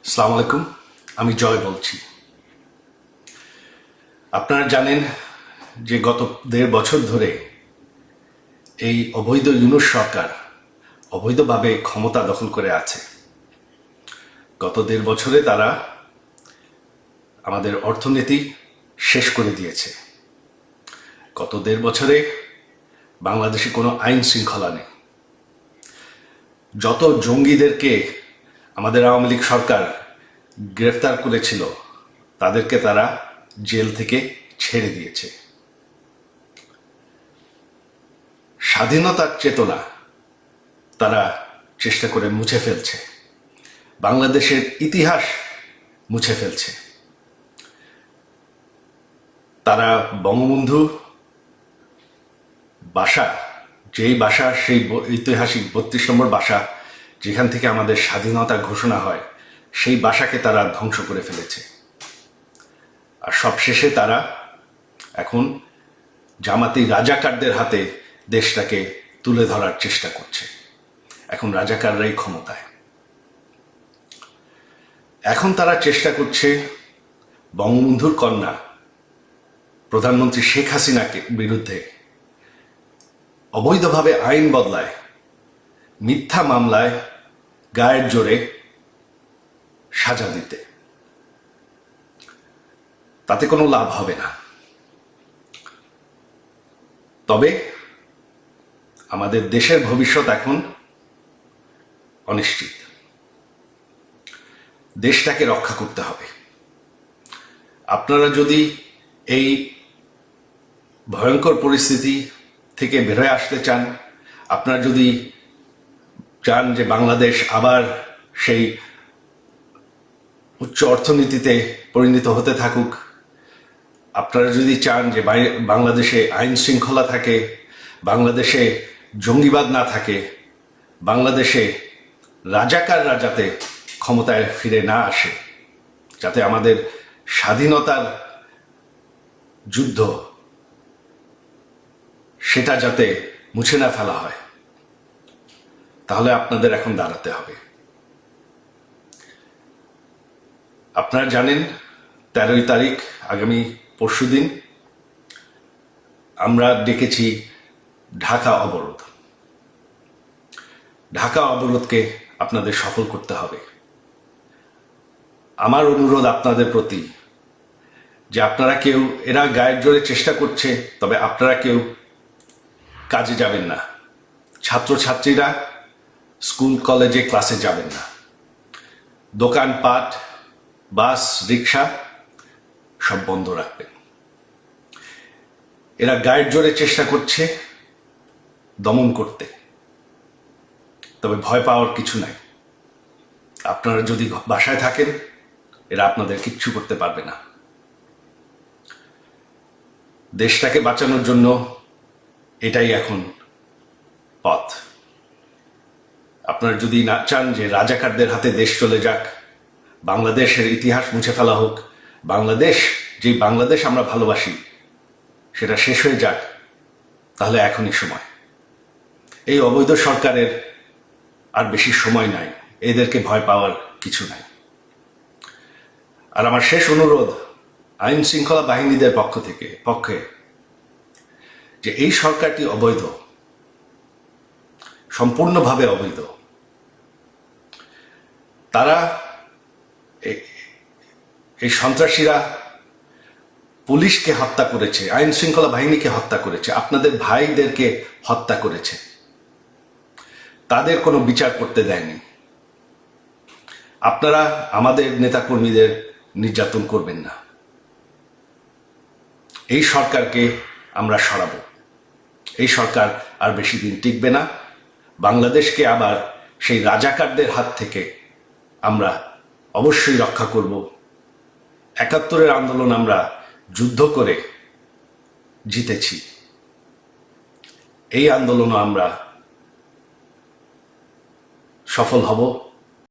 আসসালামু আলাইকুম। আমি জয় বলছি। আপনারা জানেন যে গত ১.৫ বছর ধরে এই অবৈধ ইউনূস সরকার অবৈধভাবে ক্ষমতা দখল করে আছে। গত ১.৫ বছরে তারা আমাদের অর্থনীতি শেষ করে দিয়েছে। গত ১.৫ বছরে বাংলাদেশে কোনো আইন শৃঙ্খলা নেই। যত জঙ্গিদেরকে আমাদের আওয়ামী লীগ সরকার গ্রেফতার করেছিল তাদেরকে তারা জেল থেকে ছেড়ে দিয়েছে। স্বাধীনতার চেতনা তারা চেষ্টা করে মুছে ফেলছে, বাংলাদেশের ইতিহাস মুছে ফেলছে। তারা বঙ্গবন্ধু বাসা, যেই বাসা, সেই ঐতিহাসিক ৩২ নম্বর বাসা যেখান থেকে আমাদের স্বাধীনতা ঘোষণা হয়, সেই বাসাকে তারা ধ্বংস করে ফেলেছে। আর সবশেষে তারা এখন জামাতি রাজাকারদের হাতে দেশটাকে তুলে ধরার চেষ্টা করছে। এখন রাজাকাররাই ক্ষমতায়। এখন তারা চেষ্টা করছে বঙ্গবন্ধুর কন্যা প্রধানমন্ত্রী শেখ হাসিনাকে বিরুদ্ধে অবৈধভাবে আইন বদলায়, মিথ্যা মামলায় গায়ের জোরে সাজা দিতে। তাতে কোনো লাভ হবে না। তবে আমাদের দেশের ভবিষ্যৎ এখন অনিশ্চিত। দেশটাকে রক্ষা করতে হবে। আপনারা যদি এই ভয়ঙ্কর পরিস্থিতি থেকে বের হয়ে আসতে চান, আপনারা যদি চান যে বাংলাদেশ আবার সেই উচ্চ অর্থনীতিতে পরিণত হতে থাকুক, আপনারা যদি চান যে বাংলাদেশে আইন শৃঙ্খলা থাকে, বাংলাদেশে জঙ্গিবাদ না থাকে, বাংলাদেশে রাজাকাররা যাতে ক্ষমতায় ফিরে না আসে, যাতে আমাদের স্বাধীনতার যুদ্ধ সেটা যাতে মুছে না ফেলা হয়, তাহলে আপনাদের এখন দাঁড়াতে হবে। আপনারা জানেন ১৩ তারিখ আগামী পরশুদিন আমরা ডেকেছি ঢাকা অবরোধ। ঢাকা অবরোধকে আপনাদের সফল করতে হবে। আমার অনুরোধ আপনাদের প্রতি যে আপনারা কেউ, এরা গায়ের জোরে চেষ্টা করছে, তবে আপনারা কেউ কাজে যাবেন না। ছাত্রছাত্রীরা স্কুল কলেজে ক্লাসে যাবেন না। দোকানপাট, বাস, রিক্সা সব বন্ধ রাখবেন। এরা গায়ের জোরে চেষ্টা করছে দমন করতে, তবে ভয় পাওয়ার কিছু নাই। আপনারা যদি বাসায় থাকেন, এরা আপনাদের কিচ্ছু করতে পারবে না। দেশটাকে বাঁচানোর জন্য এটাই এখন পথ। আপনারা যদি না চান যে রাজাকারদের হাতে দেশ চলে যাক, বাংলাদেশের ইতিহাস মুছে ফেলা হোক, বাংলাদেশ, যেই বাংলাদেশ আমরা ভালোবাসি সেটা শেষ হয়ে যাক, তাহলে এখনই সময়। এই অবৈধ সরকারের আর বেশি সময় নাই, এদেরকে ভয় পাওয়ার কিছু নাই। আর আমার শেষ অনুরোধ আইন শৃঙ্খলা বাহিনীদের পক্ষে যে এই সরকারটি অবৈধ, সম্পূর্ণভাবে অবৈধ। তারা, এই সন্ত্রাসীরা পুলিশকে হত্যা করেছে, আইন শৃঙ্খলা বাহিনীকে হত্যা করেছে, আপনাদের ভাইদেরকে হত্যা করেছে। তাদের কোনো বিচার করতে দেয়নি। আপনারা আমাদের নেতাকর্মীদের নির্যাতন করবেন না। এই সরকারকে আমরা সরাবো। এই সরকার আর বেশি দিন টিকবে না। বাংলাদেশকে আবার সেই রাজাকারদের হাত থেকে আমরা অবশ্যই রক্ষা করব। ৭১-এর আন্দোলন আমরা যুদ্ধ করে জিতেছি। এই আন্দোলনও আমরা সফল হব।